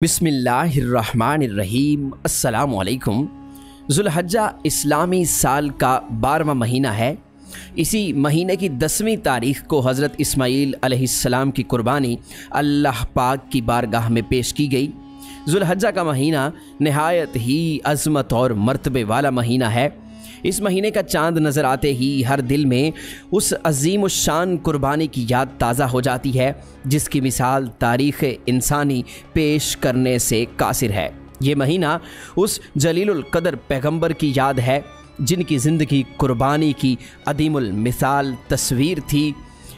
बिस्मिल्लाहिर्रहमानिर्रहीम। अस्सलाम वालेकुम। ज़ुल्हज्जा इस्लामी साल का 12वां महीना है। इसी महीने की 10वीं तारीख़ को हज़रत इस्माईल अलैहिस्सलाम की कुर्बानी अल्लाह पाक की बारगाह में पेश की गई। ज़ुल्हज्जा का महीना नहायत ही अज़मत और मर्तबे वाला महीना है। इस महीने का चाँद नज़र आते ही हर दिल में उस अज़ीम शान कुर्बानी की याद ताज़ा हो जाती है जिसकी मिसाल तारीख़ इंसानी पेश करने से कासिर है। ये महीना उस जलीलुल क़दर पैगंबर की याद है जिनकी ज़िंदगी कुर्बानी की अदीमुल मिसाल तस्वीर थी।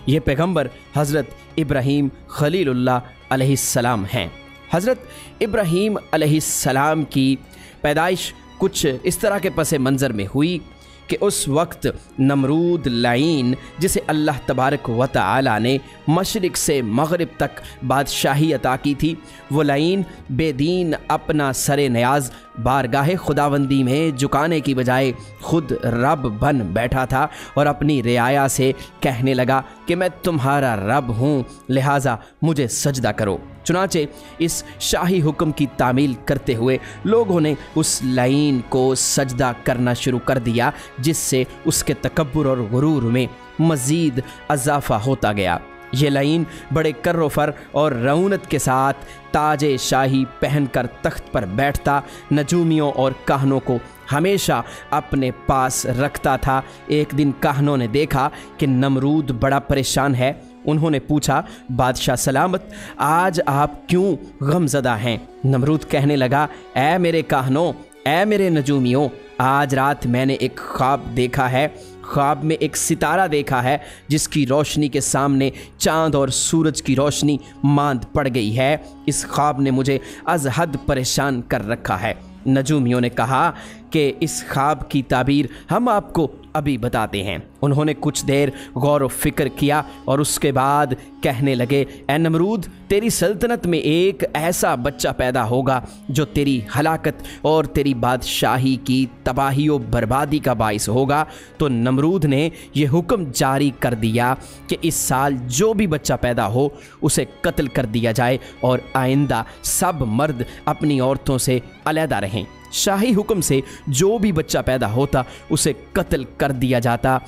ये पैगंबर हज़रत इब्राहीम खलीलुल्लाह अलैहिस्सलाम हैं। हज़रत इब्राहीम अलैहिस्सलाम की पैदाइश कुछ इस तरह के पस मंज़र में हुई कि उस वक्त नमरूद लाइन, जिसे अल्लाह तबारक व तआला ने मशरिक़ से मग़रिब तक बादशाही अता की थी, वो लाइन बेदीन अपना सरे न्याज बारगाह खुदावंदी में झुकाने की बजाय ख़ुद रब बन बैठा था और अपनी रियाया से कहने लगा कि मैं तुम्हारा रब हूँ, लिहाजा मुझे सजदा करो। चुनाचे इस शाही हुक्म की तामील करते हुए लोगों ने उस लाइन को सजदा करना शुरू कर दिया, जिससे उसके तकब्बुर और गुरूर में मज़ीद अज़ाफ़ा होता गया। ये लाइन बड़े कर्रो फर और रौनक के साथ ताजे शाही पहनकर तख्त पर बैठता, नजूमियों और काहनों को हमेशा अपने पास रखता था। एक दिन काहनों ने देखा कि नमरूद बड़ा परेशान है। उन्होंने पूछा, बादशाह सलामत, आज आप क्यों गमज़दा हैं? नमरूद कहने लगा, ऐ मेरे काहनों, ऐ मेरे नजूमियों, आज रात मैंने एक ख्वाब देखा है। ख्वाब में एक सितारा देखा है जिसकी रोशनी के सामने चाँद और सूरज की रोशनी मांद पड़ गई है। इस ख्वाब ने मुझे अज़ हद परेशान कर रखा है। नजूमियों ने कहा कि इस ख्वाब की ताबीर हम आपको अभी बताते हैं। उन्होंने कुछ देर गौर व फिक्र किया और उसके बाद कहने लगे, ए नमरूद, तेरी सल्तनत में एक ऐसा बच्चा पैदा होगा जो तेरी हलाकत और तेरी बादशाही की तबाही व बर्बादी का बाइस होगा। तो नमरूद ने यह हुक्म जारी कर दिया कि इस साल जो भी बच्चा पैदा हो उसे कत्ल कर दिया जाए और आइंदा सब मर्द अपनी औरतों से अलहदा रहें। शाही हुक्म से जो भी बच्चा पैदा होता उसे कत्ल कर दिया जाता।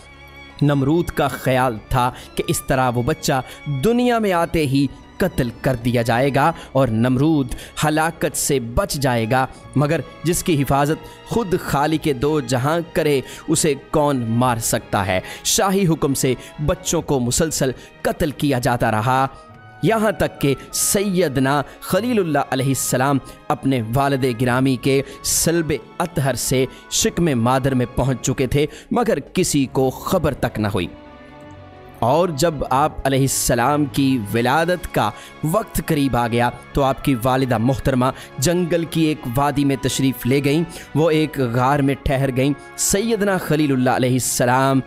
नमरूद का ख्याल था कि इस तरह वो बच्चा दुनिया में आते ही कत्ल कर दिया जाएगा और नमरूद हलाकत से बच जाएगा। मगर जिसकी हिफाजत खुद खालिक दो जहां करे उसे कौन मार सकता है। शाही हुक्म से बच्चों को मुसलसल कत्ल किया जाता रहा, यहाँ तक कि सैयदना खलीलुल्लाह अलैहिस्सलाम अपने वालिद गिरामी के सल्ब अतहर से शिकमे मादर में पहुँच चुके थे, मगर किसी को खबर तक न हुई। और जब आप अलैहिस्सलाम की विलादत का वक्त करीब आ गया तो आपकी वालिदा मोहतरमा जंगल की एक वादी में तशरीफ़ ले गईं। वो एक गार में ठहर गईं। सैयदना खलीलुल्लाह अलैहिस्सलाम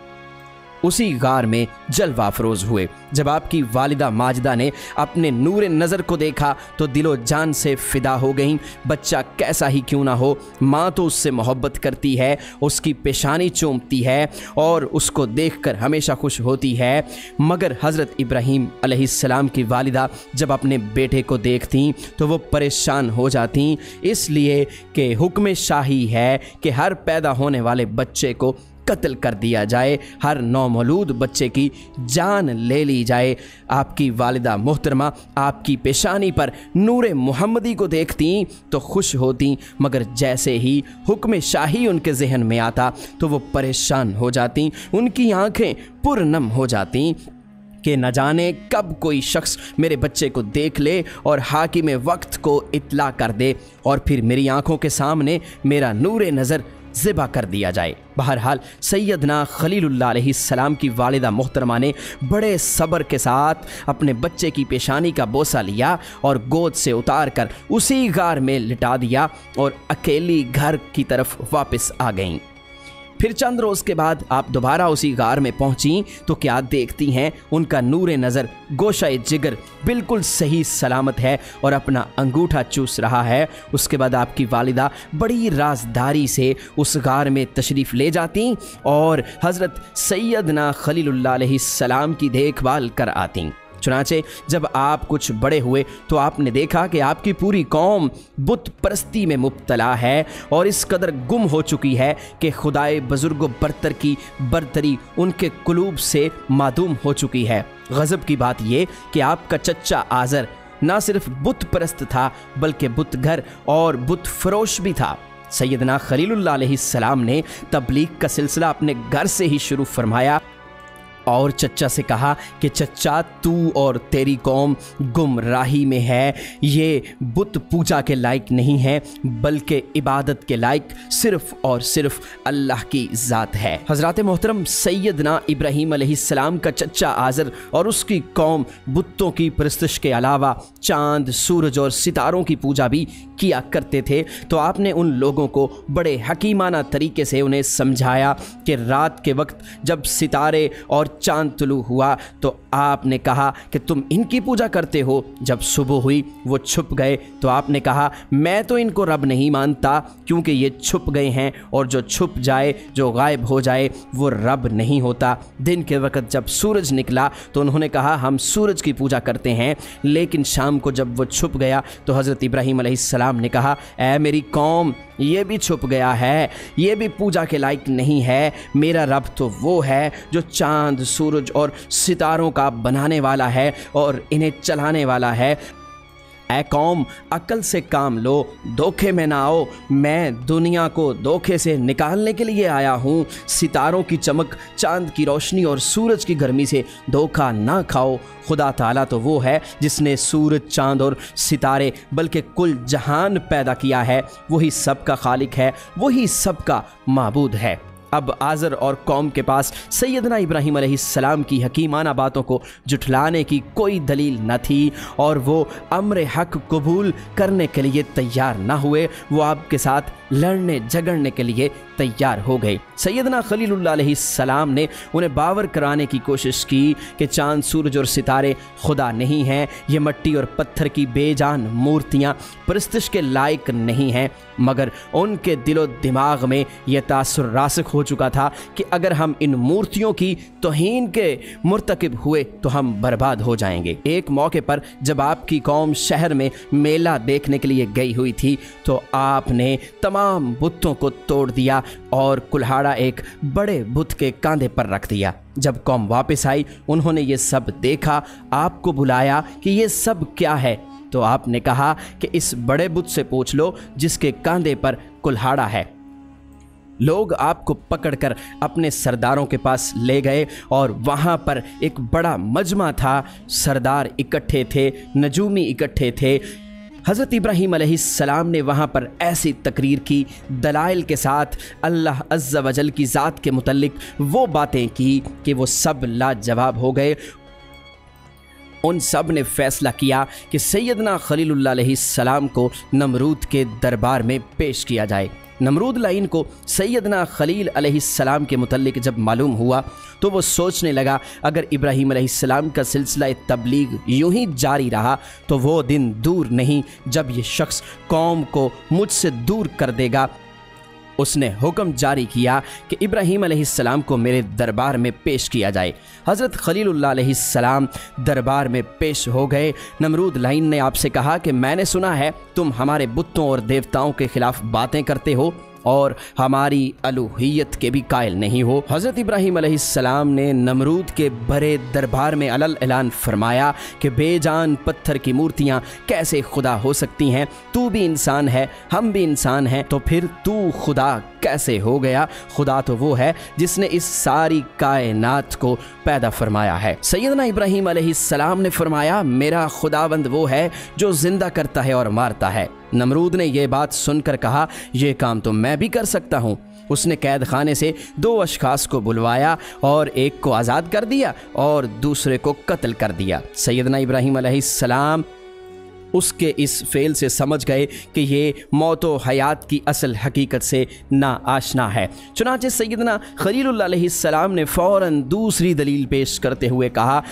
उसी गार में जलवा अफरोज़ हुए। जब आपकी वालिदा माजिदा ने अपने नूर नज़र को देखा तो दिलो जान से फ़िदा हो गईं। बच्चा कैसा ही क्यों ना हो, माँ तो उससे मोहब्बत करती है, उसकी पेशानी चूमती है और उसको देखकर हमेशा खुश होती है। मगर हज़रत इब्राहीम अलैहिस्सलाम की वालिदा जब अपने बेटे को देखती तो वो परेशान हो जाती, इसलिए कि हुक्म शाही है कि हर पैदा होने वाले बच्चे को कत्ल कर दिया जाए, हर नौमौलूद बच्चे की जान ले ली जाए। आपकी वालिदा मोहतरमा आपकी पेशानी पर नूर मुहम्मदी को देखती तो खुश होती, मगर जैसे ही हुक्म शाही उनके जहन में आता तो वो परेशान हो जाती। उनकी आंखें पुरनम हो जाती कि न जाने कब कोई शख्स मेरे बच्चे को देख ले और हाकिम वक्त को इत्ला कर दे और फिर मेरी आंखों के सामने मेरा नूर नज़र ज़िबा कर दिया जाए। बहरहाल सैयदना खलीलुल्लाह अलैहिस्सलाम की वालिदा मोहतरमा ने बड़े सब्र के साथ अपने बच्चे की पेशानी का बोसा लिया और गोद से उतार कर उसी गार में लिटा दिया और अकेली घर की तरफ वापस आ गईं। फिर चंद रोज़ के बाद आप दोबारा उसी गार में पहुंची तो क्या देखती हैं, उनका नूर नज़र गोशाए जिगर बिल्कुल सही सलामत है और अपना अंगूठा चूस रहा है। उसके बाद आपकी वालिदा बड़ी राजदारी से उस गार में तशरीफ़ ले जाती और हज़रत सैयदना खलीलुल्लाह अलैहिस्सलाम की देखभाल कर आती। चुनाचे जब आप कुछ बड़े हुए तो आपने देखा कि आपकी पूरी कौम बुत परस्ती में मुब्तला है और इस कदर गुम हो चुकी है कि खुदाए बुजुर्ग बरतर की बरतरी उनके कुलूब से मादूम हो चुकी है। गज़ब की बात ये कि आपका चच्चा आज़र ना सिर्फ बुत परस्त था बल्कि बुत घर और बुत फरोश भी था। सैयदना खलीलुल्लाह अलैहिस्सलाम ने तबलीग का सिलसिला अपने घर से ही शुरू फरमाया और चच्चा से कहा कि चच्चा तू और तेरी कौम गुमराही में है, ये बुत पूजा के लायक नहीं है बल्कि इबादत के लायक सिर्फ और सिर्फ अल्लाह की ज़ात है। हज़रात मोहतरम सैयदना इब्राहीम अलैहिस्सलाम का चच्चा आज़र और उसकी कौम बुतों की परस्तिश के अलावा चाँद, सूरज और सितारों की पूजा भी किया करते थे। तो आपने उन लोगों को बड़े हकीमाना तरीके से उन्हें समझाया कि रात के वक्त जब सितारे और चांद तुलू हुआ तो आपने कहा कि तुम इनकी पूजा करते हो, जब सुबह हुई वो छुप गए तो आपने कहा मैं तो इनको रब नहीं मानता क्योंकि ये छुप गए हैं और जो छुप जाए, जो गायब हो जाए वो रब नहीं होता। दिन के वक्त जब सूरज निकला तो उन्होंने कहा हम सूरज की पूजा करते हैं, लेकिन शाम को जब वो छुप गया तो हज़रत इब्राहीम अलैहिस्सलाम ने कहा ऐ मेरी कौम, ये भी छुप गया है, ये भी पूजा के लायक नहीं है। मेरा रब तो वो है जो चांद, सूरज और सितारों का बनाने वाला है और इन्हें चलाने वाला है। ऐ कौम, अक्ल से काम लो, धोखे में ना आओ, मैं दुनिया को धोखे से निकालने के लिए आया हूँ। सितारों की चमक, चांद की रोशनी और सूरज की गर्मी से धोखा ना खाओ। खुदा ताला तो वो है जिसने सूरज, चांद और सितारे बल्कि कुल जहान पैदा किया है। वही सबका खालिक है, वही सबका माबूद है। अब आज़र और कौम के पास सैयदना इब्राहीम अलैहिस्सलाम की हकीमाना बातों को जुठलाने की कोई दलील न थी और वो अम्र हक कबूल करने के लिए तैयार ना हुए। वो आपके साथ लड़ने झगड़ने के लिए तैयार हो गए। सैयदना खलीलुल्लाह अलैहिस्सलाम ने उन्हें बावर कराने की कोशिश की कि चांद, सूरज और सितारे खुदा नहीं हैं, ये मिट्टी और पत्थर की बेजान मूर्तियाँ परस्तिश के लायक नहीं हैं। मगर उनके दिलो दिमाग में यह तासुर रासिख हो चुका था कि अगर हम इन मूर्तियों की तौहीन के मुर्तकिब हुए तो हम बर्बाद हो जाएंगे। एक मौके पर जब आपकी कौम शहर में मेला देखने के लिए गई हुई थी तो आपने तमाम बुतों को तोड़ दिया और कुल्हाड़ा एक बड़े बुत के कांधे पर रख दिया। जब कौम वापस आई उन्होंने ये सब देखा, आपको बुलाया कि ये सब क्या है, तो आपने कहा कि इस बड़े बुत से पूछ लो जिसके कांधे पर कुल्हाड़ा है। लोग आपको पकड़कर अपने सरदारों के पास ले गए और वहाँ पर एक बड़ा मजमा था। सरदार इकट्ठे थे, नजूमी इकट्ठे थे। हज़रत इब्राहीम अलैहिस्सलाम ने वहाँ पर ऐसी तकरीर की, दलाइल के साथ अल्लाह अज़्ज़ा वजल की ज़ात के मुतल्लिक वो बातें की कि वो सब लाजवाब हो गए। उन सब ने फ़ैसला किया कि सैयदना खलीलुल्लाह अलैहिस्सलाम को नमरूद के दरबार में पेश किया जाए। नमरूद लाइन को सैयदना खलील अलैहिस्सलाम के मुतल्लिक जब मालूम हुआ तो वो सोचने लगा अगर इब्राहीम अलैहिस्सलाम का सिलसिला तबलीग यूं ही जारी रहा तो वो दिन दूर नहीं जब ये शख्स कौम को मुझसे दूर कर देगा। उसने हुक्म जारी किया कि इब्राहीम अलैहिस्सलाम को मेरे दरबार में पेश किया जाए। हज़रत खलीलुल्लाह अलैहिस्सलाम दरबार में पेश हो गए। नमरूद लाइन ने आपसे कहा कि मैंने सुना है तुम हमारे बुतों और देवताओं के खिलाफ बातें करते हो और हमारी अलूहियत के भी कायल नहीं हो। हज़रत इब्राहीम अलैहिस्सलाम ने नमरूद के बड़े दरबार में अलल ऐलान फरमाया कि बेजान पत्थर की मूर्तियाँ कैसे खुदा हो सकती हैं? तू भी इंसान है, हम भी इंसान हैं, तो फिर तू खुदा कैसे हो गया? खुदा तो वो है जिसने इस सारी कायनात को पैदा फरमाया है। सैयदना इब्राहीम अलैहिस्सलाम ने फरमाया मेरा खुदाबंद वो है जो जिंदा करता है और मारता है। नमरूद ने यह बात सुनकर कहा यह काम तो मैं भी कर सकता हूँ। उसने कैद खाने से 2 अशखास को बुलवाया और एक को आज़ाद कर दिया और दूसरे को कत्ल कर दिया। सैयदना इब्राहीम अलैहिस्सलाम उसके इस फेल से समझ गए कि ये मौत व हयात की असल हकीकत से ना आशना है। चुनांचे सैयदना खलीलुल्लाह अलैहिस्सलाम ने फ़ौरन दूसरी दलील पेश करते हुए कहा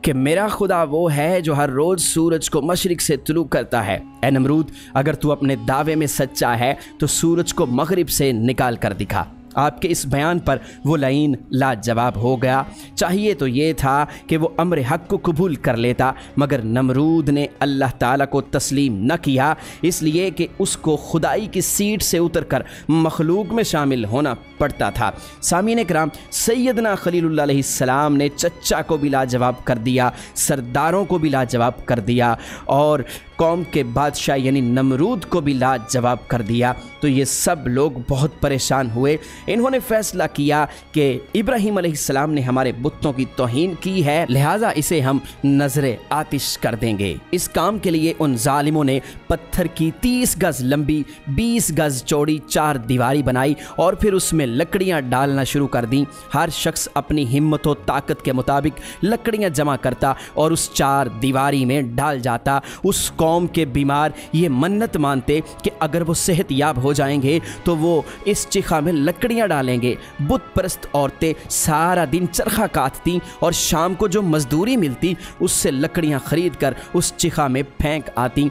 कि मेरा खुदा वो है जो हर रोज़ सूरज को मशरिक से तुलू करता है। ए नमरूद, अगर तू अपने दावे में सच्चा है तो सूरज को मगरिब से निकाल कर दिखा। آپ کے اس بیان پر وہ لعین لاجواب ہو گیا۔ چاہیے تو یہ تھا کہ وہ امر حق کو قبول کر لیتا، مگر نمرود نے اللہ تعالیٰ کو تسلیم نہ کیا، اس لیے کہ اس کو خدائی کی سیٹ سے اتر کر مخلوق میں شامل ہونا پڑتا تھا۔ سامعین کرام، سیدنا خلیل اللہ علیہ السلام نے چچا کو بھی لاجواب کر دیا، سرداروں کو بھی لاجواب کر دیا، اور قوم کے بادشاہ یعنی نمرود کو بھی لاجواب کر دیا۔ تو یہ سب لوگ بہت پریشان ہوئے۔ انہوں نے فیصلہ کیا کہ ابراہیم علیہ السلام نے ہمارے بتوں کی توہین کی ہے، لہٰذا اسے ہم نظر آتش کر دیں گے۔ اس کام کے لیے ان ظالموں نے پتھر کی 30 گز لمبی 20 گز چوڑی 4 دیواری بنائی اور پھر اس میں لکڑیاں ڈالنا شروع کر دیں۔ ہر شخص اپنی ہمت و طاقت کے مطابق لکڑیاں جمع کرتا اور اس 4 دیواری میں ڈال جاتا۔ اس قوم کے بیمار یہ منت مانتے کہ اگر وہ صحت یاب ہو جائیں گے تو وہ اس چیخا میں لکڑیاں ڈالیں گے۔ بت پرست عورتیں سارا دن چرخہ کاٹتی اور شام کو جو مزدوری ملتی اس سے لکڑیاں خرید کر اس چیخا میں پھینک آتی۔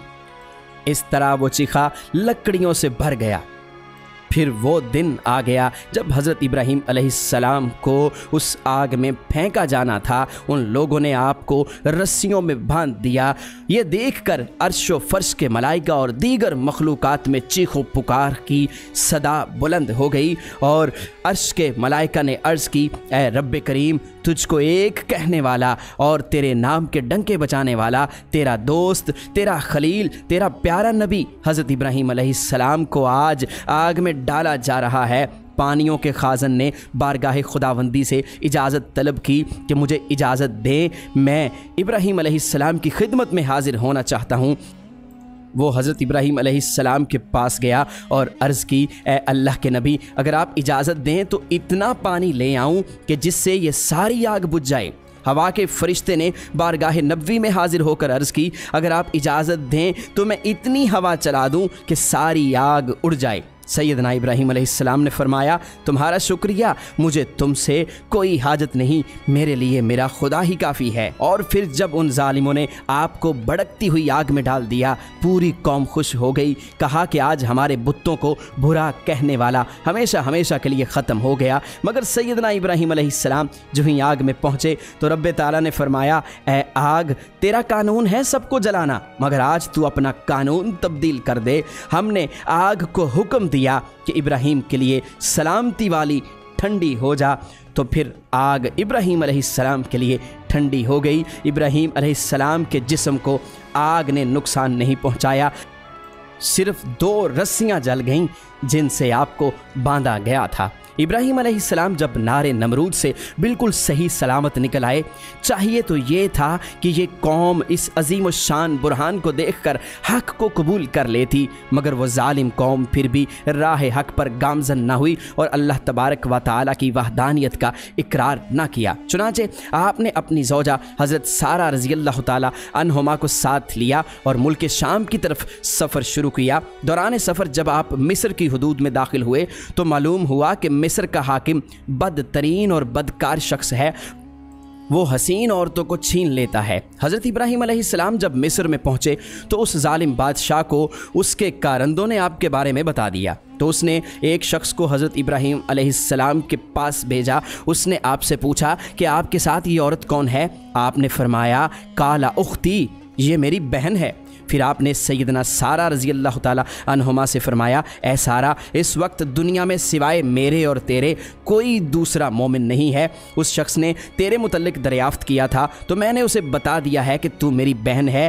اس طرح وہ چیخا لکڑیوں سے بھر گیا۔ پھر وہ دن آ گیا جب حضرت ابراہیم علیہ السلام کو اس آگ میں پھینکا جانا تھا۔ ان لوگوں نے آپ کو رسیوں میں باندھ دیا۔ یہ دیکھ کر عرش و فرش کے ملائکہ اور دیگر مخلوقات میں چیخ و پکار کی صدا بلند ہو گئی، اور عرش کے ملائکہ نے عرض کی، اے رب کریم، تجھ کو ایک کہنے والا اور تیرے نام کے ڈنکے بچانے والا، تیرا دوست، تیرا خلیل، تیرا پیارا نبی حضرت ابراہیم علیہ السلام کو آج آگ میں ڈالا جا رہا ہے۔ پانیوں کے خازن نے بارگاہ خداوندی سے اجازت طلب کی کہ مجھے اجازت دیں، میں ابراہیم علیہ السلام کی خدمت میں حاضر ہونا چاہتا ہوں۔ وہ حضرت ابراہیم علیہ السلام کے پاس گیا اور عرض کی، اے اللہ کے نبی، اگر آپ اجازت دیں تو اتنا پانی لے آؤں کہ جس سے یہ ساری آگ بجھ جائے۔ ہوا کے فرشتے نے بارگاہ نبوی میں حاضر ہو کر عرض کی، اگر آپ اجازت دیں تو میں اتنی ہوا چلا دوں کہ ساری آگ اڑ جائے۔ سیدنا ابراہیم علیہ السلام نے فرمایا، تمہارا شکریہ، مجھے تم سے کوئی حاجت نہیں، میرے لیے میرا خدا ہی کافی ہے۔ اور پھر جب ان ظالموں نے آپ کو بھڑکتی ہوئی آگ میں ڈال دیا، پوری قوم خوش ہو گئی، کہا کہ آج ہمارے بتوں کو برا کہنے والا ہمیشہ ہمیشہ کے لیے ختم ہو گیا۔ مگر سیدنا ابراہیم علیہ السلام جو ہی آگ میں پہنچے تو رب تعالیٰ نے فرمایا، اے آگ، تیرا قانون ہے سب کو جلانا، مگر آج تو اپنا قانون تبدیل کر دے۔ ہم نے آگ کو حکم دیا کہ ابراہیم کے لیے سلامتی والی ٹھنڈی ہو جا، تو پھر آگ ابراہیم علیہ السلام کے لیے ٹھنڈی ہو گئی۔ ابراہیم علیہ السلام کے جسم کو آگ نے نقصان نہیں پہنچایا، صرف 2 رسیاں جل گئیں جن سے آپ کو باندھا گیا تھا۔ ابراہیم علیہ السلام جب نار نمرود سے بالکل صحیح سلامت نکل آئے، چاہیے تو یہ تھا کہ یہ قوم اس عظیم الشان برہان کو دیکھ کر حق کو قبول کر لیتی، مگر وہ ظالم قوم پھر بھی راہ حق پر گامزن نہ ہوئی اور اللہ تبارک و تعالیٰ کی وحدانیت کا اقرار نہ کیا۔ چنانچہ آپ نے اپنی زوجہ حضرت سارہ رضی اللہ تعالیٰ عنہما کو ساتھ لیا اور ملک شام کی طرف سفر شروع کیا۔ دوران سفر جب آپ مصر کی حدود میں داخل ہوئے تو معلوم ہوا کہ مصر کا حاکم بدترین اور بدکار شخص ہے، وہ حسین عورتوں کو چھین لیتا ہے۔ حضرت ابراہیم علیہ السلام جب مصر میں پہنچے تو اس ظالم بادشاہ کو اس کے کارندوں نے آپ کے بارے میں بتا دیا، تو اس نے ایک شخص کو حضرت ابراہیم علیہ السلام کے پاس بھیجا۔ اس نے آپ سے پوچھا کہ آپ کے ساتھ یہ عورت کون ہے؟ آپ نے فرمایا، کالا اختی، یہ میری بہن ہے۔ پھر آپ نے سیدنا سارہ رضی اللہ تعالیٰ عنہما سے فرمایا، اے سارہ، اس وقت دنیا میں سوائے میرے اور تیرے کوئی دوسرا مومن نہیں ہے۔ اس شخص نے تیرے متعلق دریافت کیا تھا تو میں نے اسے بتا دیا ہے کہ تو میری بہن ہے،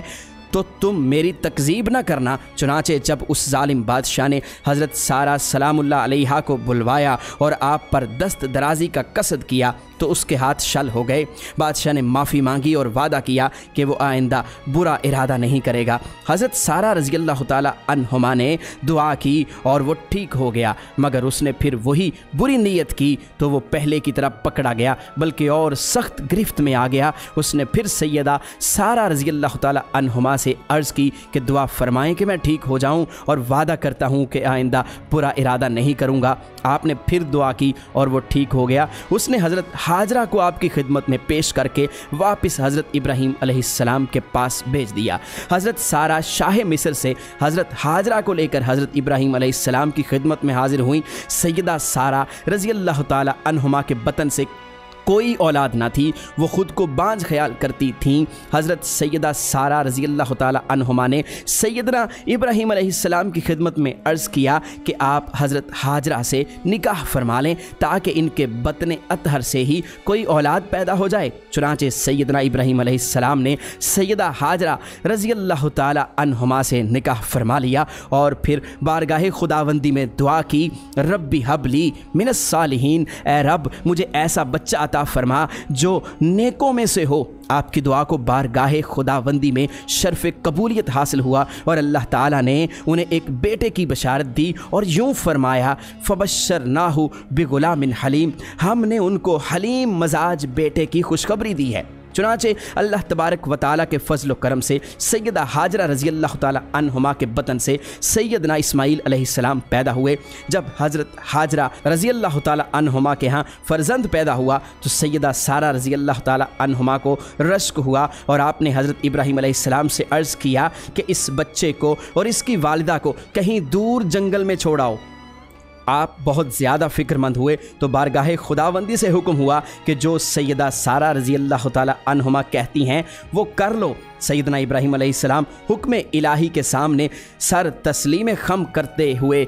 تو تم میری تکذیب نہ کرنا۔ چنانچہ جب اس ظالم بادشاہ نے حضرت سارہ سلام اللہ علیہا کو بلوایا اور آپ پر دست درازی کا قصد کیا تو اس کے ہاتھ شل ہو گئے۔ بادشاہ نے معافی مانگی اور وعدہ کیا کہ وہ آئندہ برا ارادہ نہیں کرے گا۔ حضرت سارہ رضی اللہ تعالیٰ عنہما نے دعا کی اور وہ ٹھیک ہو گیا، مگر اس نے پھر وہی بری نیت کی تو وہ پہلے کی طرح پکڑا گیا بلکہ اور سخت گرفت میں آ گیا۔ اس نے پھر سیدہ سارہ رضی اللہ تعالیٰ عنہما سے عرض کی کہ دعا فرمائیں کہ میں ٹھیک ہو جاؤں اور وعدہ کرتا ہوں کہ آئندہ برا ارادہ نہیں کروں گا۔ آپ نے پھر دعا کی اور وہ ٹھیک ہو گیا۔ اس نے حضرت हाजरा को आपकी खिदमत में पेश करके वापस हज़रत इब्राहीम अलैहिस्सलाम के पास भेज दिया। हज़रत सारा शाह मिस्र से हज़रत हाजरा को लेकर हज़रत इब्राहीम अलैहिस्सलाम की खिदमत में हाजिर हुई। सैयदा सारा रज़ी अल्लाह ताला अन्हुमा के बतन से कोई औलाद ना थी, वो ख़ुद को बांझ ख्याल करती थीं। हज़रत सैयदा सारा रज़ी अल्लाह ताला अन्हुमा ने सैयदना इब्राहीम अलैहिस्सलाम की खिदमत में अर्ज़ किया कि आप हज़रत हाजरा से निकाह फरमा लें ताकि इनके बतन अतहर से ही कोई औलाद पैदा हो जाए। चुनांचे सैयदना इब्राहीम अलैहिस्सलाम ने सैयदा हाजरा रज़ी अल्लाह ताला अन्हुमा से निकाह फरमा लिया और फिर बारगाह खुदावंदी में दुआ की, रब्बी हबली मिनस सालिहीन, ए रब मुझे ऐसा बच्चा अता फरमा जो नेकों में से हो। आपकी दुआ को बारगाह खुदावंदी में शर्फ कबूलियत हासिल हुआ और अल्लाह ताला ने उन्हें एक बेटे की बशारत दी और यूँ फरमाया, फबश्शरनाहु बिगुलामिन हलीम, हमने उनको हलीम मजाज बेटे की खुशखबरी दी है। चुनांचे अल्लाह तबारक व तआला के फजल व करम से सैयदा हाजरा रज़ी अल्लाह ताला अन्हुमा के बतन से सैयदना इस्माईल अलैहिस्सलाम पैदा हुए। जब हज़रत हाजरा रज़ी अल्लाह ताला अन्हुमा के यहाँ फ़र्जंद पैदा हुआ तो सैयदा सारा रज़ी अल्लाह ताला अन्हुमा को रश्क हुआ और आपने हज़रत इब्राहीम अलैहिस्सलाम से अर्ज़ किया कि इस बच्चे को और इसकी वालिदा को कहीं दूर जंगल में छोड़ाओ। आप बहुत ज़्यादा फ़िक्रमंद हुए तो बारगाह खुदावंदी से हुक्म हुआ कि जो सैयदा सारा रज़ी अल्लाह ताला अन्हुमा कहती हैं वो कर लो। सैयदना इब्राहीम अलैहिस्सलाम हुक्म इलाही के सामने सर तस्लीम खम करते हुए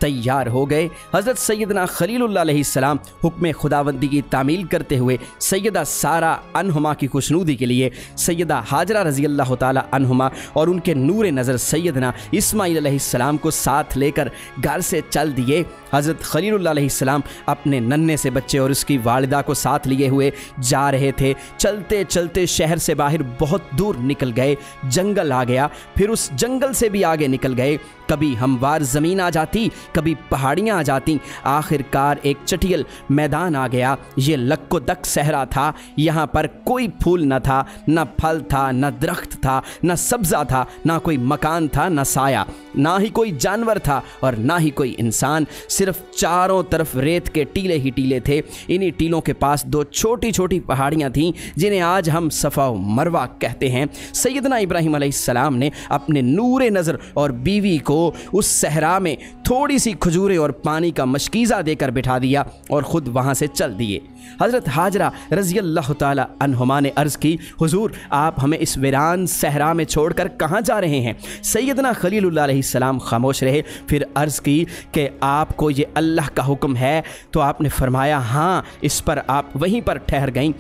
तैयार हो गए। हज़रत सैयदना खलीलुल्लाह अलैहिस्सलाम हुक्म खुदावंदी की तामील करते हुए सैयदा सारा अन्हुमा की खुशनूदी के लिए सैयदा हाजरा रज़ी अल्लाह ताला अन्हुमा और उनके नूर नज़र सैयदना इस्माईल अलैहिस्सलाम को साथ लेकर घर से चल दिए। हज़रत खलीलुल्लाह अलैहिस्सलाम अपने नन्हे से बच्चे और उसकी वालिदा को साथ लिए हुए जा रहे थे। चलते चलते शहर से बाहर बहुत दूर निकल गए, जंगल आ गया, फिर उस जंगल से भी आगे निकल गए। कभी हमवार ज़मीन आ जाती, कभी पहाड़ियाँ आ जाती, आखिरकार एक चटियल मैदान आ गया। ये लक्को दक सहरा था, यहाँ पर कोई फूल न था, न फल था, न दरख्त था, न सब्ज़ा था, ना कोई मकान था, न साया, ना ही कोई जानवर था और ना ही कोई इंसान। सिर्फ चारों तरफ रेत के टीले ही टीले थे। इन्हीं टीलों के पास दो छोटी छोटी पहाड़ियाँ थीं जिन्हें आज हम सफ़ा व मरवा कहते हैं। सैयदना इब्राहीम अलैहिस्सलाम ने अपने नूरे नज़र और बीवी को उस सहरा में थोड़ी सी खजूरें और पानी का मशकीज़ा देकर बिठा दिया और ख़ुद वहाँ से चल दिए। हज़रत हाजरा रज़ी अल्लाह ताला अन्हुमा ने अर्ज़ की, हुज़ूर आप हमें इस वीरान सहरा में छोड़कर कहाँ जा रहे हैं? सैयदना खलीलुल्लाह अलैहिस्सलाम खामोश रहे। फिर अर्ज़ की कि आपको ये अल्लाह का हुक्म है? तो आपने फरमाया हाँ। इस पर आप वहीं पर ठहर गईं।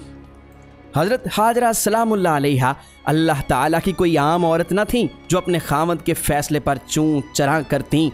हज़रत हाजरा सलामुल्लाह अलैहा अल्लाह ताला की कोई आम औरत न थी जो अपने खावंद के फ़ैसले पर चूँ चरां करती।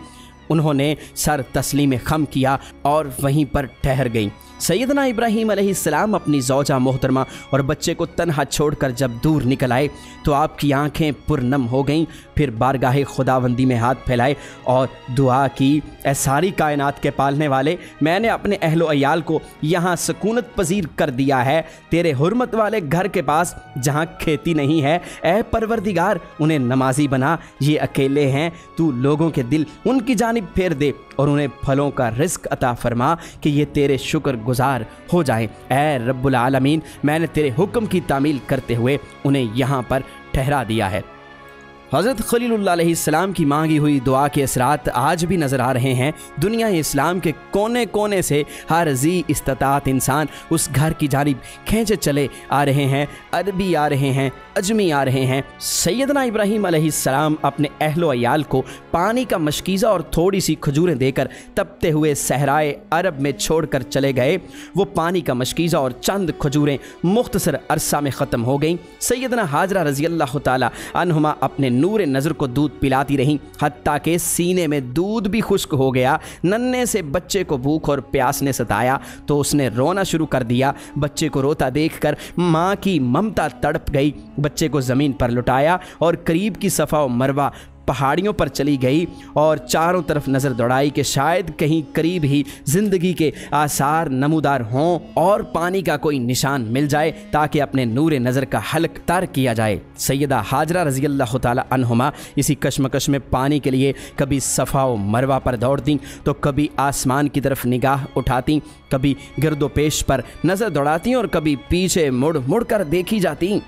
उन्होंने सर तस्लीम खम किया और वहीं पर ठहर गईं। सैयदना इब्राहीम अलैहिस्सलाम अपनी ज़ौजा मोहतरमा और बच्चे को तन्हा छोड़कर जब दूर निकल आए तो आपकी आंखें पुरनम हो गईं। फिर बारगाह खुदावंदी में हाथ फैलाए और दुआ की, ए सारी कायनात के पालने वाले, मैंने अपने अहलो अयाल को यहाँ सकूनत पजीर कर दिया है तेरे हुर्मत वाले घर के पास जहाँ खेती नहीं है। ए परवरदिगार उन्हें नमाजी बना, ये अकेले हैं, तू लोगों के दिल उनकी जानिब फेर दे और उन्हें फलों का रिज़्क़ अता फरमा कि ये तेरे शुक्र गुज़ार हो जाएं। ए रब्बुल आलमीन, मैंने तेरे हुक्म की तामील करते हुए उन्हें यहाँ पर ठहरा दिया है। हज़रत खलीलुल्लाह अलैहिस्सलाम की मांगी हुई दुआ के असरात आज भी नज़र आ रहे हैं। दुनिया इस्लाम के कोने कोने से हर जी इस्तात इंसान उस घर की जानिब खींचे चले आ रहे हैं। अरबी आ रहे हैं, अजमी आ रहे हैं। सैयदना इब्राहीम अलैहिस्सलाम अपने अहलो अयाल को पानी का मशकीज़ा और थोड़ी सी खजूरें देकर तपते हुए सहराए अरब में छोड़ कर चले गए। वो पानी का मशकीज़ा और चंद खजूरें मुख्तसर अरसा में ख़त्म हो गईं। सैयदना हाजरा रज़ी अल्लाह ताला अन्हुमा अपने नूर नज़र को दूध पिलाती रहीं, हत्ता के सीने में दूध भी खुश्क हो गया। नन्हे से बच्चे को भूख और प्यास ने सताया तो उसने रोना शुरू कर दिया। बच्चे को रोता देखकर माँ की ममता तड़प गई। बच्चे को ज़मीन पर लुटाया और करीब की सफ़ा व मरवा پہاڑیوں پر چلی گئی اور چاروں طرف نظر دوڑائی کہ شاید کہیں قریب ہی زندگی کے آثار نمودار ہوں اور پانی کا کوئی نشان مل جائے تاکہ اپنے نور نظر کا حلق تار کیا جائے۔ سیدہ ہاجرہ رضی اللہ تعالی عنہما اسی کشمکش میں پانی کے لیے کبھی صفا و مروہ پر دوڑتیں تو کبھی آسمان کی طرف نگاہ اٹھاتیں، کبھی گرد و پیش پر نظر دوڑاتیں اور کبھی پیچھے مڑ مڑ کر دیکھی جاتیں۔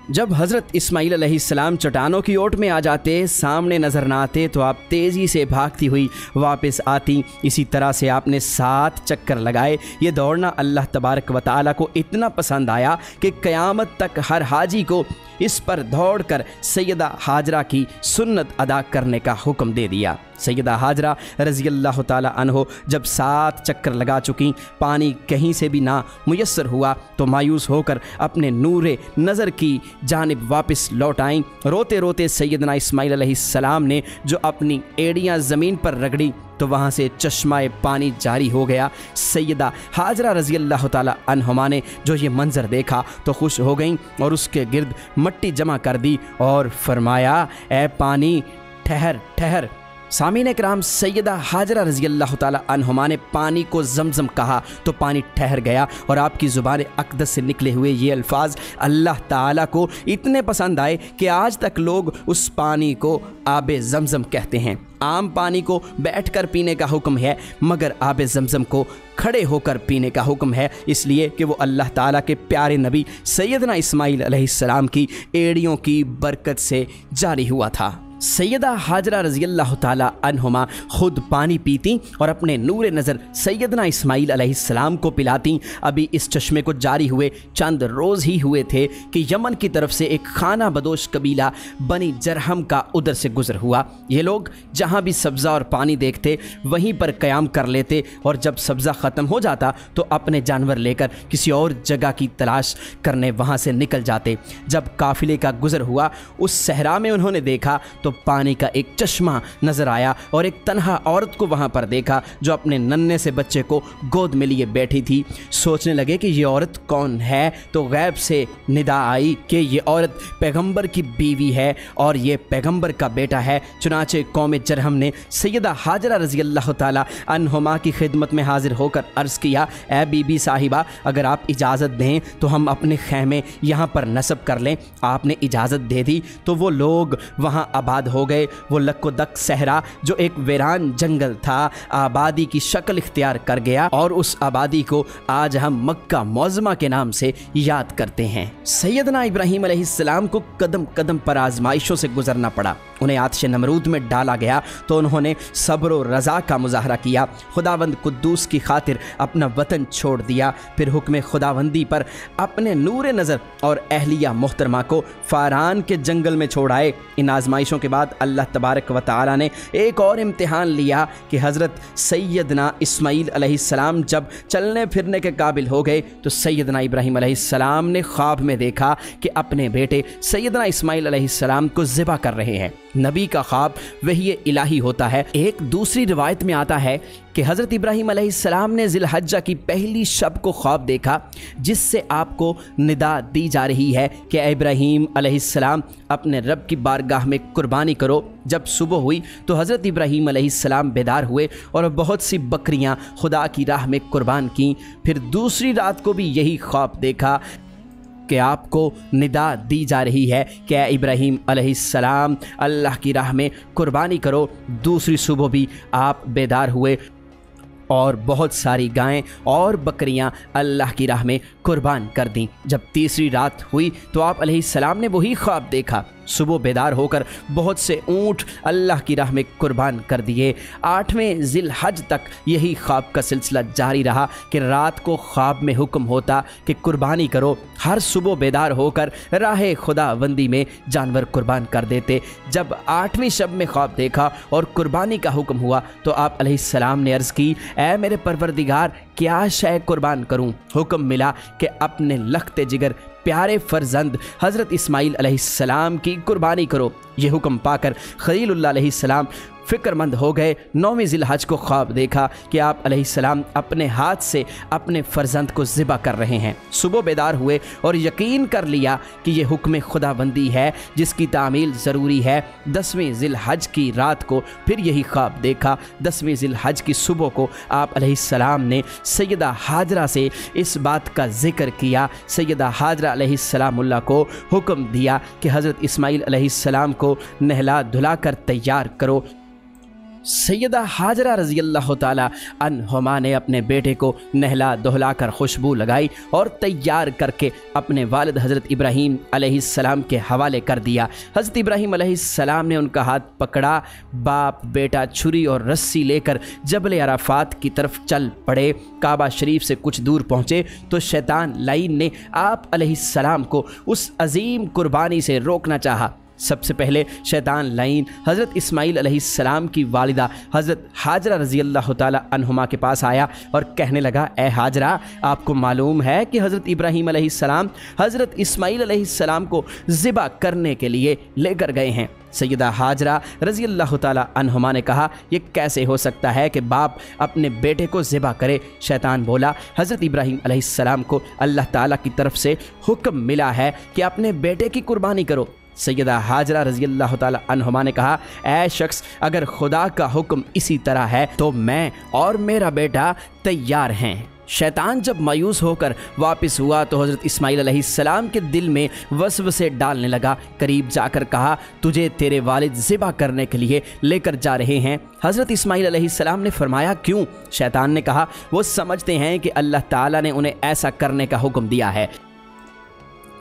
جب حضرت اسماعیل علیہ السلام چٹانوں کی اوٹ میں آ جاتے، سامنے نظر نہ آتے تو آپ تیزی سے بھاگتی ہوئی واپس آتی۔ اسی طرح سے آپ نے 7 چکر لگائے۔ یہ دوڑنا اللہ تبارک و تعالیٰ کو اتنا پسند آیا کہ قیامت تک ہر حاجی کو اس پر دوڑ کر سیدہ ہاجرہ کی سنت ادا کرنے کا حکم دے دیا۔ سیدہ ہاجرہ رضی اللہ تعالی عنہ جب 7 چکر لگا چکیں، پانی کہیں سے بھی نہ میسر ہوا تو مایوس ہو کر اپنے نور نظر کی جانب واپس لوٹ آئیں۔ روتے روتے سیدنا اسماعیل علیہ السلام نے جو اپنی ایڑیاں زمین پر رگڑی تو وہاں سے چشمہ پانی جاری ہو گیا۔ سیدہ ہاجرہ رضی اللہ تعالی عنہما نے جو یہ منظر دیکھا تو خوش ہو گئیں اور اس کے گرد مٹی جمع کر دی اور فرمایا، اے پانی ٹھہر ٹھہر۔ سامعین کرام، سیدہ ہاجرہ رضی اللہ تعالی عنہما نے پانی کو زمزم کہا تو پانی ٹھہر گیا اور آپ کی زبان اقدس سے نکلے ہوئے یہ الفاظ اللہ تعالیٰ کو اتنے پسند آئے کہ آج تک لوگ اس پانی کو آب زمزم کہتے ہیں۔ عام پانی کو بیٹھ کر پینے کا حکم ہے، مگر آب زمزم کو کھڑے ہو کر پینے کا حکم ہے، اس لیے کہ وہ اللہ تعالیٰ کے پیارے نبی سیدنا اسماعیل علیہ السلام کی ایڑیوں کی برکت سے جاری ہوا تھا۔ سیدہ ہاجرہ رضی اللہ تعالی عنہما خود پانی پیتیں اور اپنے نور نظر سیدنا اسماعیل علیہ السلام کو پلاتیں۔ ابھی اس چشمے کو جاری ہوئے چند روز ہی ہوئے تھے کہ یمن کی طرف سے ایک خانہ بدوش قبیلہ بنی جرہم کا ادھر سے گزر ہوا۔ یہ لوگ جہاں بھی سبزہ اور پانی دیکھتے وہیں پر قیام کر لیتے اور جب سبزہ ختم ہو جاتا تو اپنے جانور لے کر کسی اور جگہ کی تلاش کرنے وہاں سے نکل جاتے۔ جب قافلے کا گزر ہوا اس صحرا میں انہوں نے دیکھا تو پانی کا ایک چشمہ نظر آیا اور ایک تنہا عورت کو وہاں پر دیکھا جو اپنے ننھے سے بچے کو گود میں لیے بیٹھی تھی۔ سوچنے لگے کہ یہ عورت کون ہے تو غیب سے ندا آئی کہ یہ عورت پیغمبر کی بیوی ہے اور یہ پیغمبر کا بیٹا ہے۔ چنانچہ قوم جرہم نے سیدہ ہاجرہ رضی اللہ تعالی عنہما کی خدمت میں حاضر ہو کر عرض کیا، اے بی بی صاحبہ، اگر آپ اجازت دیں تو ہم اپنے خیمے یہاں پر نصب کر لیں۔ آپ نے اجازت دے دی تو وہ لوگ وہاں آباد ہو گئے۔ وہ لک و دک صحرا جو ایک ویران جنگل تھا آبادی کی شکل اختیار کر گیا اور اس آبادی کو آج ہم مکہ معظمہ کے نام سے یاد کرتے ہیں۔ سیدنا ابراہیم علیہ السلام کو قدم قدم پر آزمائشوں سے گزرنا پڑا۔ انہیں آتش نمرود میں ڈالا گیا تو انہوں نے صبر و رضا کا مظاہرہ کیا، خداوند قدوس کی خاطر اپنا وطن چھوڑ دیا، پھر حکم خداوندی پر اپنے نور نظر اور اہلیہ محترمہ کو فاران کے جنگل میں چھوڑ آئے۔ ان آزمائشوں کے بعد اللہ تبارک و تعالی نے ایک اور امتحان لیا کہ حضرت سیدنا اسماعیل علیہ السلام جب چلنے پھرنے کے قابل ہو گئے تو سیدنا ابراہیم علیہ السلام نے خواب میں دیکھا کہ اپنے بیٹے سیدنا اسماعیل علیہ السلام کو ذبح کر رہے ہیں۔ نبی کا خواب وحی الہی ہوتا ہے۔ ایک دوسری روایت میں آتا ہے کہ حضرت ابراہیم علیہ السلام نے ذی الحجہ کی پہلی شب کو خواب دیکھا جس سے آپ کو ندا دی جا رہی ہے کہ اے ابراہیم علیہ السلام اپنے رب کی بارگاہ میں قربانی کرو۔ جب صبح ہوئی تو حضرت ابراہیم علیہ السلام بیدار ہوئے اور بہت سی بکریاں خدا کی راہ میں قربان کیں۔ پھر دوسری رات کو بھی یہی خواب دیکھا کہ آپ کو ندا دی جا رہی ہے کہ اے ابراہیم علیہ السلام اللہ کی راہ میں قربانی کرو۔ دوسری صبح بھی آپ بیدار ہوئے اور بہت ساری گائیں اور بکریاں اللہ کی راہ میں قربان کر دیں۔ جب تیسری رات ہوئی تو آپ علیہ السلام نے وہی خواب دیکھا۔ صبح بیدار ہو کر بہت سے اونٹ اللہ کی راہ میں قربان کر دیے۔ 8ویں ذی الحج تک یہی خواب کا سلسلہ جاری رہا کہ رات کو خواب میں حکم ہوتا کہ قربانی کرو۔ ہر صبح بیدار ہو کر راہ خدا بندی میں جانور قربان کر دیتے۔ جب 8ویں شب میں خواب دیکھا اور قربانی کا حکم ہوا تو آپ علیہ السلام نے عرض کی، اے میرے پروردگار کیا شے قربان کروں؟ حکم ملا کہ اپنے لخت جگر پیارے فرزند حضرت اسماعیل علیہ السلام کی قربانی کرو۔ یہ حکم پا کر خلیل اللہ علیہ السلام فکر مند ہو گئے۔ 9ویں ذی الحج کو خواب دیکھا کہ آپ علیہ السلام اپنے ہاتھ سے اپنے فرزند کو ذبح کر رہے ہیں۔ صبح بیدار ہوئے اور یقین کر لیا کہ یہ حکم خدا بندی ہے جس کی تعمیل ضروری ہے۔ 10ویں ذی الحج کی رات کو پھر یہی خواب دیکھا۔ 10ویں ذی الحج کی صبح کو آپ علیہ السلام نے سیدہ ہاجرہ سے اس بات کا ذکر کیا۔ سیدہ ہاجرہ علیہ السلام اللہ کو حکم دیا کہ حضرت اسماعیل علیہ السلام کو نہلا دھلا کر تیار کرو۔ سیدہ ہاجرہ رضی اللہ تعالیٰ عنہما نے اپنے بیٹے کو نہلا دہلا کر خوشبو لگائی اور تیار کر کے اپنے والد حضرت ابراہیم علیہ السلام کے حوالے کر دیا۔ حضرت ابراہیم علیہ السلام نے ان کا ہاتھ پکڑا۔ باپ بیٹا چھری اور رسی لے کر جبل عرفات کی طرف چل پڑے۔ کعبہ شریف سے کچھ دور پہنچے تو شیطان لعین نے آپ علیہ السلام کو اس عظیم قربانی سے روکنا چاہا۔ سب سے پہلے شیطان لعین حضرت اسماعیل علیہ السلام کی والدہ حضرت ہاجرہ رضی اللہ تعالی عنہما کے پاس آیا اور کہنے لگا، اے ہاجرہ، آپ کو معلوم ہے کہ حضرت ابراہیم علیہ السلام حضرت اسماعیل علیہ السلام کو ذبح کرنے کے لیے لے کر گئے ہیں۔ سیدہ ہاجرہ رضی اللہ تعالی عنہما نے کہا، یہ کیسے ہو سکتا ہے کہ باپ اپنے بیٹے کو ذبح کرے؟ شیطان بولا، حضرت ابراہیم علیہ السلام کو اللہ تعالیٰ کی طرف سے حکم ملا ہے کہ اپنے بیٹے کی قربانی کرو۔ سیدہ ہاجرہ رضی اللہ تعالی عنہما نے کہا، اے شخص، اگر خدا کا حکم اسی طرح ہے تو میں اور میرا بیٹا تیار ہیں۔ شیطان جب مایوس ہو کر واپس ہوا تو حضرت اسماعیل علیہ السلام کے دل میں وسوسے ڈالنے لگا۔ قریب جا کر کہا، تجھے تیرے والد ذبح کرنے کے لیے لے کر جا رہے ہیں۔ حضرت اسماعیل علیہ السلام نے فرمایا، کیوں؟ شیطان نے کہا، وہ سمجھتے ہیں کہ اللہ تعالیٰ نے انہیں ایسا کرنے کا حکم دیا ہے۔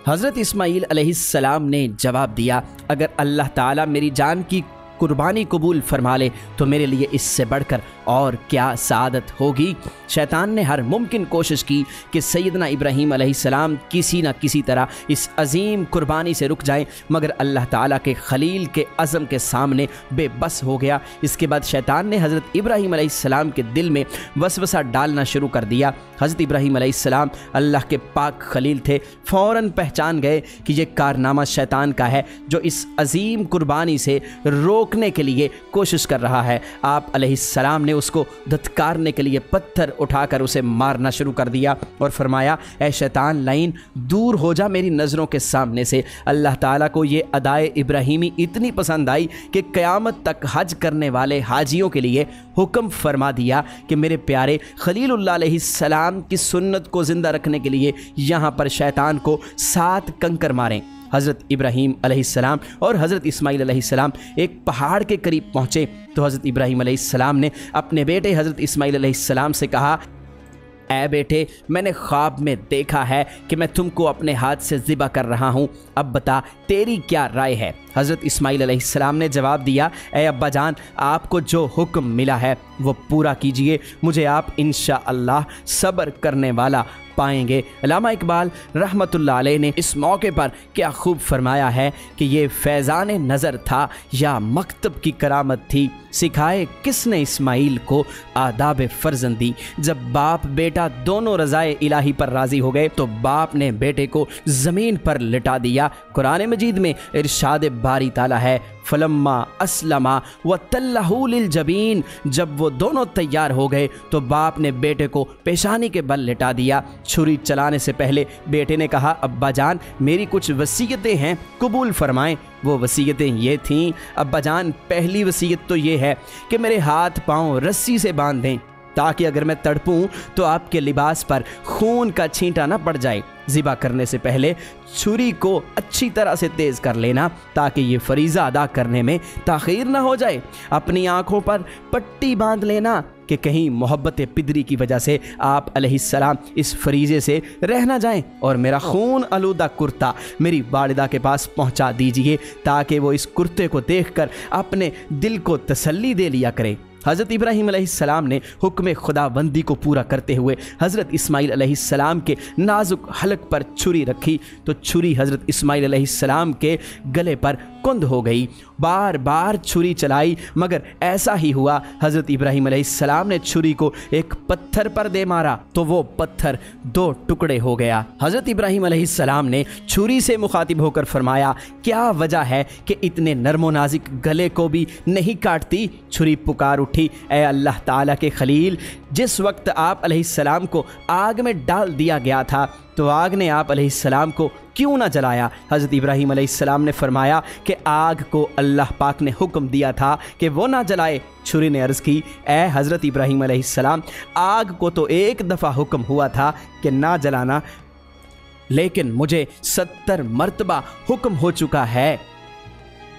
حضرت اسماعیل علیہ السلام نے جواب دیا، اگر اللہ تعالیٰ میری جان کی قربانی قبول فرما لے تو میرے لیے اس سے بڑھ کر اور کیا سعادت ہوگی۔ شیطان نے ہر ممکن کوشش کی کہ سیدنا ابراہیم علیہ السلام کسی نہ کسی طرح اس عظیم قربانی سے رک جائیں، مگر اللہ تعالیٰ کے خلیل کے عزم کے سامنے بے بس ہو گیا۔ اس کے بعد شیطان نے حضرت ابراہیم علیہ السلام کے دل میں وسوسہ ڈالنا شروع کر دیا۔ حضرت ابراہیم علیہ السلام اللہ کے پاک خلیل تھے، فوراً پہچان گئے کہ یہ کارنامہ شیطان کا ہے جو اس عظیم قربانی سے روکنے کے لیے کوشش کر رہا ہے۔ آپ علیہ السلام نے اس کو دھتکارنے کے لیے پتھر اٹھا کر اسے مارنا شروع کر دیا اور فرمایا، اے شیطان لعین، دور ہو جا میری نظروں کے سامنے سے۔ اللہ تعالیٰ کو یہ ادائے ابراہیمی اتنی پسند آئی کہ قیامت تک حج کرنے والے حاجیوں کے لیے حکم فرما دیا کہ میرے پیارے خلیل اللہ علیہ السلام کی سنت کو زندہ رکھنے کے لیے یہاں پر شیطان کو 7 کنکر ماریں۔ حضرت ابراہیم علیہ السلام اور حضرت اسماعیل علیہ السلام ایک پہاڑ کے قریب پہنچے تو حضرت ابراہیم علیہ السلام نے اپنے بیٹے حضرت اسماعیل علیہ السلام سے کہا، اے بیٹے، میں نے خواب میں دیکھا ہے کہ میں تم کو اپنے ہاتھ سے ذبح کر رہا ہوں، اب بتا تیری کیا رائے ہے؟ حضرت اسماعیل علیہ السلام نے جواب دیا، اے ابا جان، آپ کو جو حکم ملا ہے وہ پورا کیجئے، مجھے آپ انشاءاللہ صبر کرنے والا پائیں گے۔ علامہ اقبال رحمۃ اللہ علیہ نے اس موقع پر کیا خوب فرمایا ہے کہ یہ فیضان نظر تھا یا مکتب کی کرامت تھی، سکھائے کس نے اسماعیل کو آداب فرزندی۔ جب باپ بیٹا دونوں رضائے الہی پر راضی ہو گئے تو باپ نے بیٹے کو زمین پر لٹا دیا۔ قرآن مجید میں ارشاد باری تعالیٰ ہے، فلما اسلما وتلہ للجبین، جب وہ دونوں تیار ہو گئے تو باپ نے بیٹے کو پیشانی کے بل لٹا دیا۔ چھری چلانے سے پہلے بیٹے نے کہا، ابا جان، میری کچھ وصیتیں ہیں، قبول فرمائیں۔ وہ وصیتیں یہ تھیں، ابا جان، پہلی وصیت تو یہ ہے کہ میرے ہاتھ پاؤں رسی سے باندھ دیں تاکہ اگر میں تڑپوں تو آپ کے لباس پر خون کا چھینٹا نہ پڑ جائے۔ ذبح کرنے سے پہلے چھری کو اچھی طرح سے تیز کر لینا تاکہ یہ فریضہ ادا کرنے میں تاخیر نہ ہو جائے۔ اپنی آنکھوں پر پٹی باندھ لینا کہ کہیں محبت پدری کی وجہ سے آپ علیہ السلام اس فریضے سے رہ نہ جائیں، اور میرا خون آلودہ کرتا میری والدہ کے پاس پہنچا دیجئے تاکہ وہ اس کرتے کو دیکھ کر اپنے دل کو تسلی دے لیا کرے۔ حضرت ابراہیم علیہ السلام نے حکم خدا بندی کو پورا کرتے ہوئے حضرت اسماعیل علیہ السلام کے نازک حلق پر چھری رکھی تو چھری حضرت اسماعیل علیہ السلام کے گلے پر कुंद हो गई। बार बार छुरी चलाई मगर ऐसा ही हुआ। हज़रत इब्राहीम अलैहिस्सलाम ने छुरी को एक पत्थर पर दे मारा तो वो पत्थर 2 टुकड़े हो गया। हज़रत इब्राहीम अलैहिस्सलाम ने छुरी से मुखातिब होकर फरमाया, क्या वजह है कि इतने नर्मो नाजिक गले को भी नहीं काटती? छुरी पुकार उठी, ए अल्लाह ताला के खलील, जिस वक्त आप अलैहिस्सलाम को आग में डाल दिया गया था तो आग ने आप अलैहिस्सलाम को क्यों ना जलाया? हज़रत इब्राहीम अलैहिस्सलाम ने फरमाया कि आग को अल्लाह पाक ने हुक्म दिया था कि वो ना जलाए। छुरी ने अर्ज़ की, ए हज़रत इब्राहीम अलैहिस्सलाम, आग को तो एक दफ़ा हुक्म हुआ था कि ना जलाना, लेकिन मुझे 70 मरतबा हुक्म हो चुका है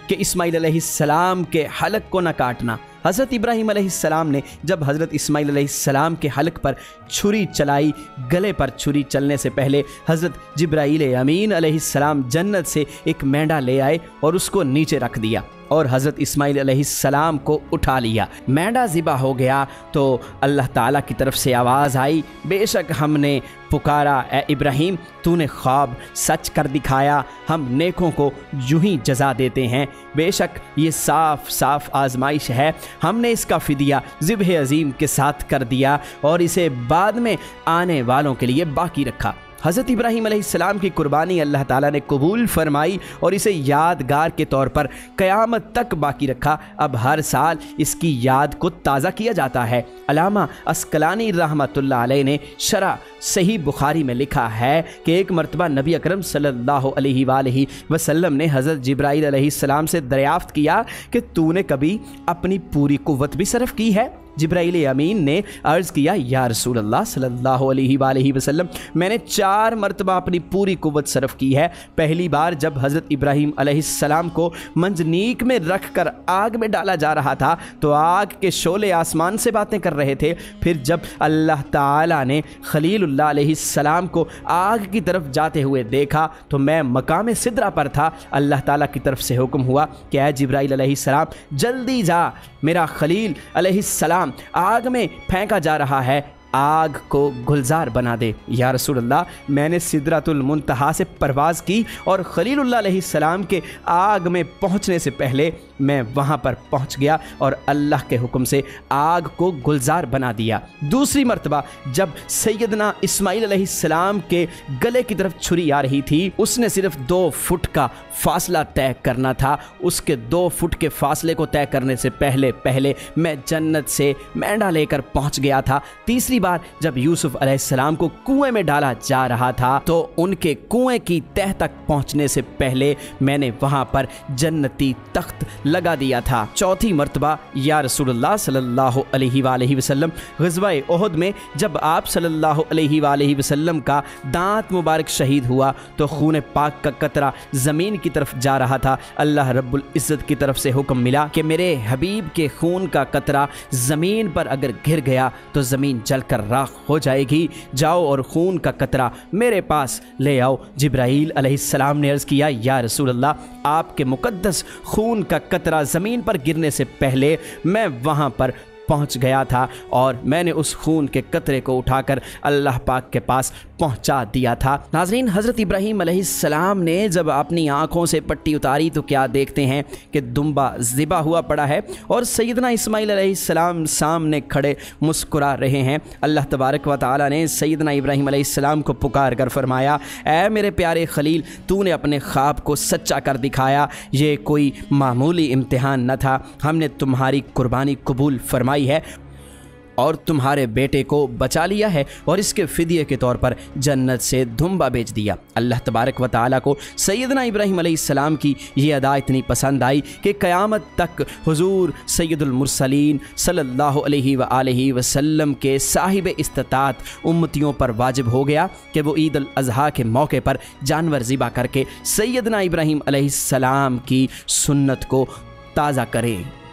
कि इस्माइल अलैहिस्सलाम के हलक को न काटना। हज़रत इब्राहीम अलैहिस्सलाम ने जब हज़रत इस्माइल अलैहिस्सलाम के हलक पर छुरी चलाई, गले पर छुरी चलने से पहले हज़रत जिब्राईल अमीन अलैहिस्सलाम जन्नत से एक मेंढा ले आए और उसको नीचे रख दिया और हज़रत इस्माइल अलैहिस्सलाम को उठा लिया। मेंढा ज़िबा हो गया तो अल्लाह ताला की तरफ से आवाज़ आई, बेशक हमने पुकारा, ए इब्राहीम, तूने ख्वाब सच कर दिखाया, हम नेकों को यूं ही जज़ा देते हैं। बेशक ये साफ़ साफ़ आजमाइश है, हमने इसका फ़िदिया ज़िब्ह अज़ीम के साथ कर दिया और इसे बाद में आने वालों के लिए बाकी रखा। हज़रत इब्राहीम अलैहिस्सलाम की कुर्बानी अल्लाह ताला ने कबूल फरमाई और इसे यादगार के तौर पर क़यामत तक बाकी रखा। अब हर साल इसकी याद को ताज़ा किया जाता है। अल्लामा अस्कलानी रहमतुल्लाह अलैह ने शरह सही बुखारी में लिखा है कि एक मरतबा नबी अकरम सल्लल्लाहु अलैहि वसल्लम ने हज़रत जिब्राईल अलैहिस्सलाम से दरियाफ़्त किया कि तूने कभी अपनी पूरी कुव्वत भी सरफ़ की है? जिब्राईल अमीन ने अर्ज़ किया, या रसूल अल्लाह सल्लल्लाहु अलैहि वसल्लम, मैंने 4 मरतबा अपनी पूरी कुव्वत सरफ़ की है। पहली बार जब हज़रत इब्राहीम अलैहिस्सलाम को मंजनीक में रख कर आग में डाला जा रहा था तो आग के शोले आसमान से बातें कर रहे थे। फिर जब अल्लाह ताला ने खलीलुल्लाह अलैहिस्सलाम को आग की तरफ जाते हुए देखा तो मैं मकाम सिदरा पर था। अल्लाह ताला की तरफ से हुक्म हुआ कि ऐ जिब्राईल अलैहिस्सलाम, जल्दी जा, मेरा खलील अलैहिस्सलाम आग में फेंका जा रहा है, आग को गुलजार बना दे। या रसूल अल्लाह, मैंने सिदरतुल मुंतहा से परवाज़ की और खलीलुल्लाह अलैहिस्सलाम के आग में पहुंचने से पहले मैं वहां पर पहुंच गया और अल्लाह के हुक्म से आग को गुलजार बना दिया। दूसरी मरतबा जब सैयदना इस्माइल अलैहिस्सलाम के गले की तरफ छुरी आ रही थी, उसने सिर्फ 2 फुट का फासला तय करना था। उसके 2 फुट के फासले को तय करने से पहले मैं जन्नत से मेंढा लेकर पहुंच गया था। तीसरी बार जब यूसुफ अलैहिस्सलाम को कुएं में डाला जा रहा था तो उनके कुएं की तह तक पहुंचने से पहले मैंने वहां पर जन्नती तख्त लगा दिया था। चौथी मरतबा या रसूलुल्लाह सल्लल्लाहु अलैहि वसल्लम ग़ज़वा-ए उहद में जब आप सल्लल्लाहु अलैहि वसल्लम का दांत मुबारक शहीद हुआ तो खून पाक का कतरा ज़मीन की तरफ जा रहा था। अल्लाह रब्बुल इज़्ज़त की तरफ से हुक्म मिला कि मेरे हबीब के खून का कतरा ज़मीन पर अगर गिर गया तो ज़मीन जलकर राख हो जाएगी, जाओ और खून का कतरा मेरे पास ले आओ। जिब्राईल अलैहिस्सलाम ने अर्ज़ किया, या रसूल अल्लाह, आपके मुक़द्दस खून का कतरा ज़मीन पर गिरने से पहले मैं वहाँ पर पहुँच गया था और मैंने उस खून के कतरे को उठाकर अल्लाह पाक के पास पहुँचा दिया था। नाज़रीन, हज़रत इब्राहीम अलैहिस्सलाम ने जब अपनी आँखों से पट्टी उतारी तो क्या देखते हैं कि दुम्बा ज़िबा हुआ पड़ा है और सैयदना इस्माइल अलैहिस्सलाम सामने खड़े मुस्कुरा रहे हैं। अल्लाह तबारक व तआला ने सैयदना इब्राहीम अलैहिस्सलाम को पुकार कर फरमाया, ऐ मेरे प्यारे खलील, तूने अपने ख्वाब को सच्चा कर दिखाया। ये कोई मामूली इम्तिहान न था, हमने तुम्हारी कुर्बानी कबूल फरमाई है और तुम्हारे बेटे को बचा लिया है और इसके फ़िदिये के तौर पर जन्नत से दुम्बा बेच दिया। अल्लाह तबारक व तआला को सैयदना इब्राहीम अलैहिस्सलाम की ये अदा इतनी पसंद आई कि क़यामत तक हुज़ूर सैयदुल मुरसलीन सल्लल्लाहु अलैहि वसल्लम के साहिब इस्तिताअत उम्मतियों पर वाजिब हो गया कि वो ईद अल अज़हा के मौके पर जानवर ज़िबा करके सैयदना इब्राहीम अलैहिस्सलाम की सुन्नत को ताज़ा करें।